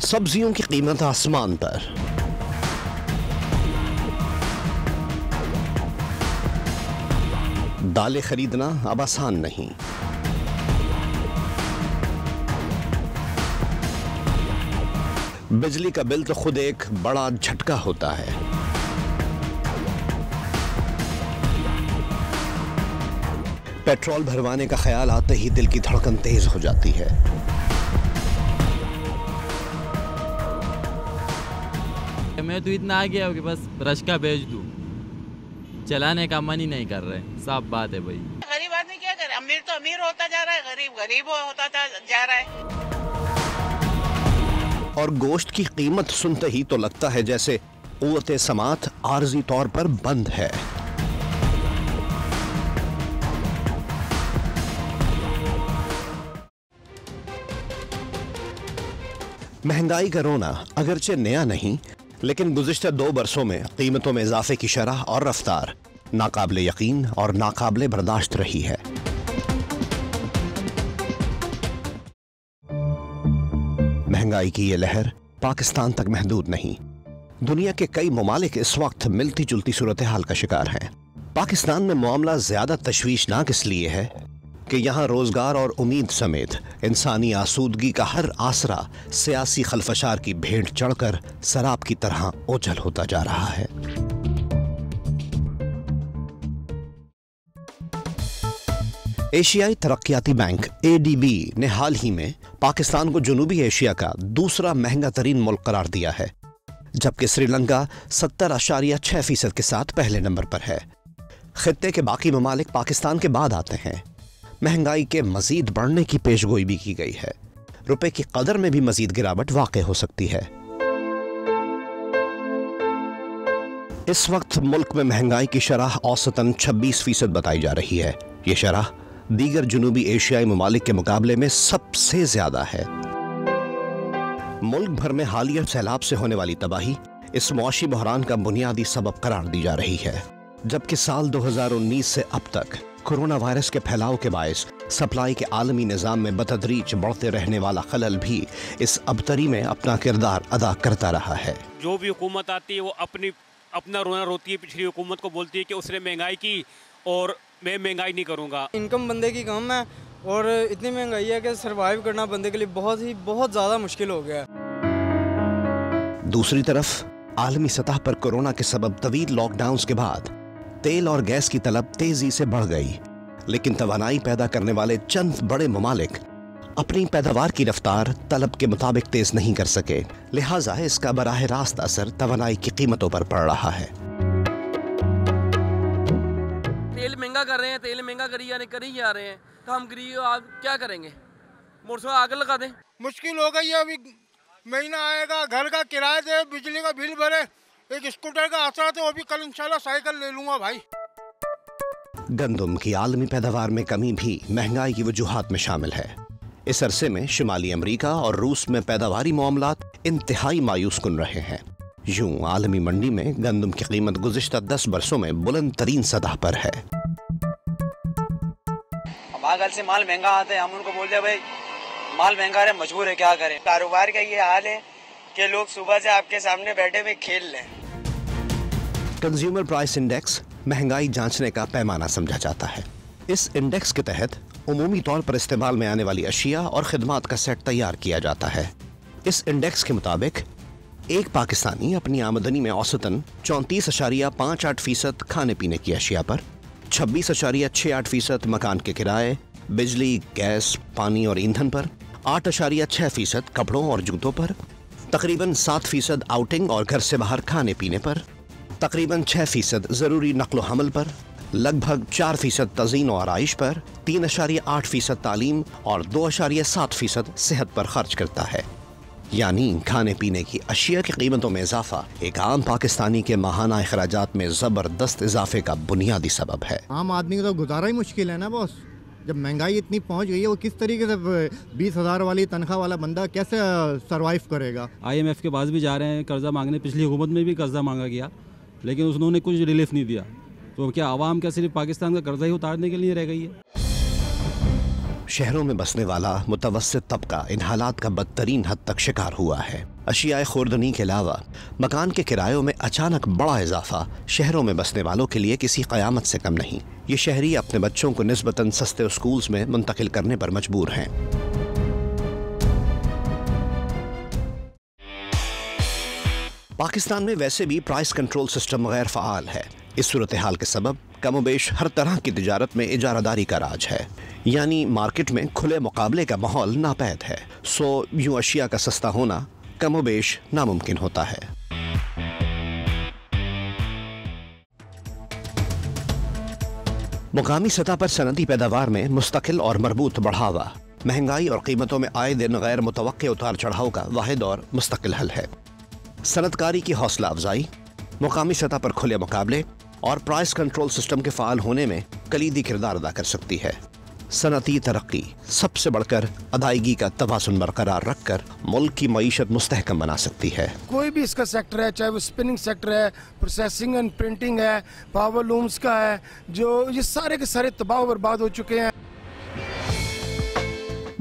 सब्जियों की कीमत आसमान पर। दालें खरीदना अब आसान नहीं। बिजली का बिल तो खुद एक बड़ा झटका होता है। पेट्रोल भरवाने का ख्याल आते ही दिल की धड़कन तेज हो जाती है। मैं तो इतना आ गया कि बस रश का भेज दूं, चलाने का मन ही नहीं कर रहे। साफ बात है भाई। गरीब आदमी क्या करे, अमीर तो अमीर होता जा रहा है, गरीब गरीब होता जा रहा है। और गोश्त की कीमत सुनते ही तो लगता है जैसे क़ुव्वत समात आर्जी तौर पर बंद है। महंगाई का रोना अगरचे नया नहीं, लेकिन गुज़िश्ता 2 बरसों में कीमतों में इजाफे की शरह और रफ्तार नाकाबिले यकीन और नाकाबिले बर्दाश्त रही है। महंगाई की ये लहर पाकिस्तान तक महदूद नहीं। दुनिया के कई ममालिक इस वक्त मिलती जुलती सूरत हाल का शिकार हैं। पाकिस्तान में मामला ज्यादा तशवीशनाक इसलिए है कि यहाँ रोजगार और उम्मीद समेत इंसानी आसूदगी का हर आसरा सियासी खलफशार की भेंट चढ़कर शराब की तरह ओझल होता जा रहा है। एशियाई तरक्याती बैंक ADB ने हाल ही में पाकिस्तान को जनूबी एशिया का दूसरा महंगा तरीन मुल्क करार दिया है, जबकि श्रीलंका 70.6% के साथ पहले नंबर पर है। खित्ते के बाकी ममालिक पाकिस्तान के बाद आते हैं। महंगाई के मजीद बढ़ने की पेशगोई भी की गई है। रुपए की कदर में भी मजीद गिरावट वाक़ई हो सकती है। इस वक्त मुल्क में महंगाई की शरह औसतन 26% बताई जा रही है। ये शरह दीगर जनूबी एशियाई ममालिक के मुकाबले में सबसे ज्यादा है। मुल्क भर में हालिया सैलाब से होने वाली तबाही इस मुआशी बहरान का बुनियादी सबब करार दी जा रही है, जबकि साल 2019 से अब तक कोरोना वायरस के फैलाव के बायस सप्लाई के आलमी निज़ाम में बतदरीज बढ़ते रहने वाला खलल भी इस अबतरी में अपना किरदार अदा करता रहा है। जो भी हुकूमत आती है वो अपना रोना रोती है, पिछली हुकूमत को बोलती है कि उसने महंगाई की और मैं महंगाई नहीं करूंगा। इनकम बंदे की कम है और इतनी महंगाई है कि सरवाइव करना बंदे के लिए बहुत ज़्यादा मुश्किल हो गया है। दूसरी तरफ आलमी सतह पर कोरोना के सबब तवील लॉकडाउन के बाद तेल और गैस की तलब तेजी से बढ़ गई, लेकिन तवानाई पैदा करने वाले चंद बड़े ममालिक अपनी पैदावार की रफ्तार तलब के मुताबिक तेज नहीं कर सके, लिहाजा इसका बराह रास्त असर तवानाई की कीमतों पर पड़ रहा है। तेल महंगा कर रहे हैं, तेल महंगा करी जा रहे हैं, तो हम गरीब आप क्या करेंगे? मोटरसाइकिल आगे लगा दें। मुश्किल हो गई है। अभी महीना आएगा, घर का किराया दे, बिजली का बिल भरे, एक स्कूटर का आसरा तो वो भी कल इंशाल्लाह साइकिल ले लूंगा भाई। गंदम की आलमी पैदावार में कमी भी महंगाई की वजूहात में शामिल है। इस अरसे में शुमाली अमरीका और रूस में पैदावारी मामलात इंतहाई मायूस कुन रहे हैं। यूं आलमी मंडी में गंदम की कीमत गुज़िश्ता 10 बरसों में बुलंद तरीन सतह पर है। हमारे घर से माल महंगा आता है, हम उनको बोलते हैं भाई माल महंगा है, मजबूर है, क्या करें। कारोबार का ये हाल है कि लोग सुबह से आपके सामने बैठे हुए खेल लें। कंज्यूमर प्राइस इंडेक्स महंगाई जांचने का पैमाना समझा जाता है। इस इंडेक्स के तहत उमूमी तौर पर इस्तेमाल में आने वाली अशिया और खिदमात का सेट तैयार किया जाता है। इस इंडेक्स के मुताबिक एक पाकिस्तानी अपनी आमदनी में औसतन 34.58% खाने पीने की अशिया पर, 26.68% मकान के किराए, बिजली, गैस, पानी और ईंधन पर, 8.6% कपड़ों और जूतों पर, तकरीबन 7% आउटिंग और घर से बाहर खाने पीने पर, तकरीबन 6% ज़रूरी नक्लो हमल पर, लगभग 4% तज़ीन और आराइश पर, 3.8% तालीम और 2.7% सेहत पर खर्च करता है। यानी खाने पीने की अशिया की कीमतों में इजाफा एक आम पाकिस्तानी के माहाना अखराजात में ज़बरदस्त इजाफे का बुनियादी सबब है। आम आदमी का तो गुजारा ही मुश्किल है ना बॉस। जब महंगाई इतनी पहुंच गई है, वो किस तरीके से 20,000 वाली तनख्वाह वाला बंदा कैसे सरवाइव करेगा। IMF के पास भी जा रहे हैं कर्जा मांगने। पिछली हुकूमत में भी कर्जा मांगा गया, लेकिन उन्होंने कुछ रिलीफ नहीं दिया। तो क्या आवाम क्या सिर्फ पाकिस्तान का कर्जा ही उतारने के लिए रह गई है? शहरों में बसने वाला मुतवस्सित तबका इन हालात का बदतरीन हद तक शिकार हुआ है। अशियाए खुर्दनी के अलावा मकान के किरायों में अचानक बड़ा इजाफा शहरों में बसने वालों के लिए किसी क़यामत से कम नहीं। ये शहरी अपने बच्चों को निस्बतन सस्ते स्कूल्स में मुंतकिल करने पर मजबूर हैं। पाकिस्तान में वैसे भी प्राइस कंट्रोल सिस्टम गैर फ़आल है। इस सूरत हाल के सबब कमोबेश हर तरह की तिजारत में इजारादारी का राज है, यानी मार्केट में खुले मुकाबले का माहौल नापैद है। सो यूं अशिया का सस्ता होना कमोबेश नामुमकिन होता है। मुकामी सतह पर सनदी पैदावार में मुस्तकिल और मरबूत बढ़ावा महंगाई और कीमतों में आए दिन गैर मुतवक्के उतार चढ़ाव का वाहिद और मुस्तकिल हल है। सनतकारी की हौसला अफजाई, मुकामी सतह पर खुले मुकाबले और प्राइस कंट्रोल सिस्टम के फ़ाल होने में कलीदी किरदार अदा कर सकती है। सनती तरक्की सबसे बढ़कर अदायगी का तवाज़ुन बरकरार रखकर मुल्क की मईशत मुस्तहकम बना सकती है। कोई भी इसका सेक्टर है, चाहे वो स्पिनिंग सेक्टर है, प्रोसेसिंग एंड प्रिंटिंग है, पावर लूम्स का है, जो ये सारे के सारे तबाह बर्बाद हो चुके हैं।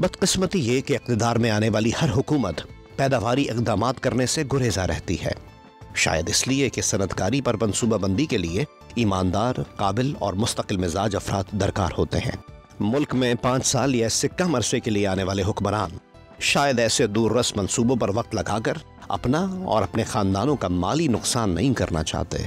बदकिस्मती ये कि इक़्तिदार में आने वाली हर हुकूमत पैदावारी इक़दामात करने से गुरेजा रहती है, शायद इसलिए कि सनतकारी पर मनसूबाबंदी के लिए ईमानदार, काबिल और मुस्तकिल मिजाज अफराद दरकार होते हैं। मुल्क में 5 साल या इससे कम अरसे के लिए आने वाले हुक्मरान शायद ऐसे दूररस मंसूबों पर वक्त लगाकर अपना और अपने खानदानों का माली नुकसान नहीं करना चाहते।